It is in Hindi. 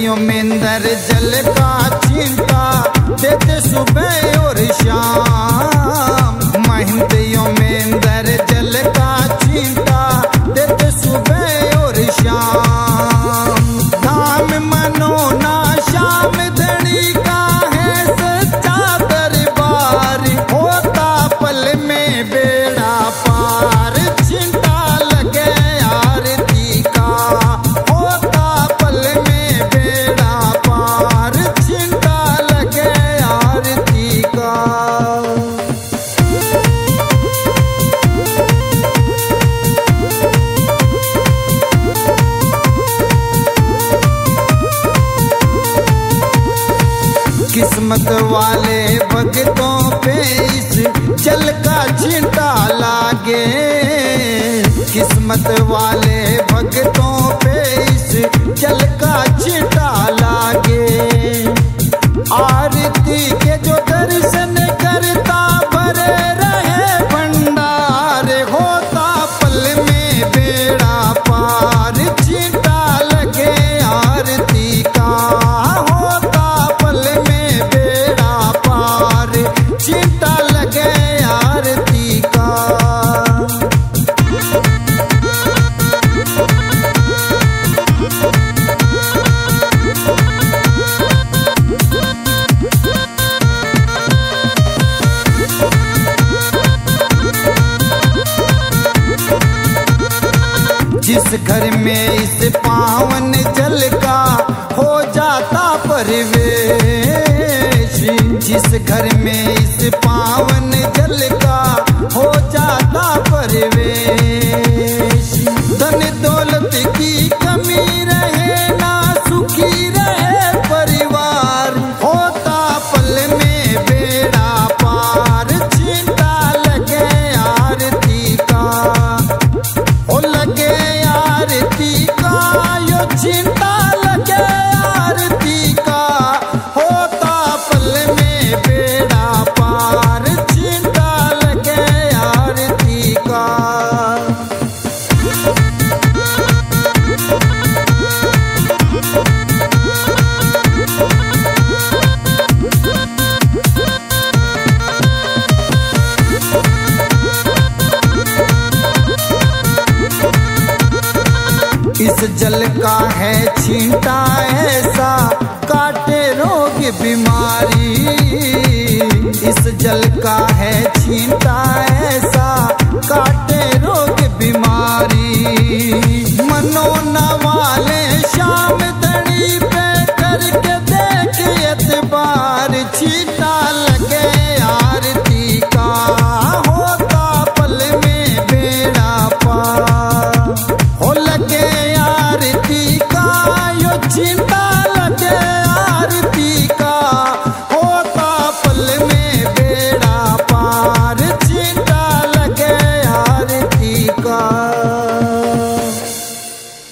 महंतियों में अंदर जल का छींटा देते सुबह और शाम। महंतियों में अंदर जल का छींटा देते सुबह और शाम। धाम मनो ना श्याम धनी का है सच्चा दरबार। होता पल में बेड़ा पार छींटा लगे आरती का। होता पल में बेड़ा पार छींटा लगे आरती का। किस्मत वाले भक्तों पे इस जल का छींटा लागे। किस्मत वाले भक्तों पे इस जल का छींटा लागे। आरती के जो दर्शन करता भरे रहे भंडार। होता पल में बेड़ा पार छींटा लगे आरती का। होता पल में बेड़ा पार छींटा लगे आरती का। जिस घर में इस पावन जल का हो जाता परिवेश। जिस घर में इस पावन जल का हो जाता परिवेश। धन दौलत की कमी रहे ना सुखी रहे परिवार। होता पल में बेड़ा पार छींटा लगे आरती का। हो लगे आरती का यो छींटा लगे आरती का। होता पल में बेड़ा पार छींटा लगे आरती का। इस जल का है छींटा ऐसा काटे रोग बीमारी। इस जल का है छींटा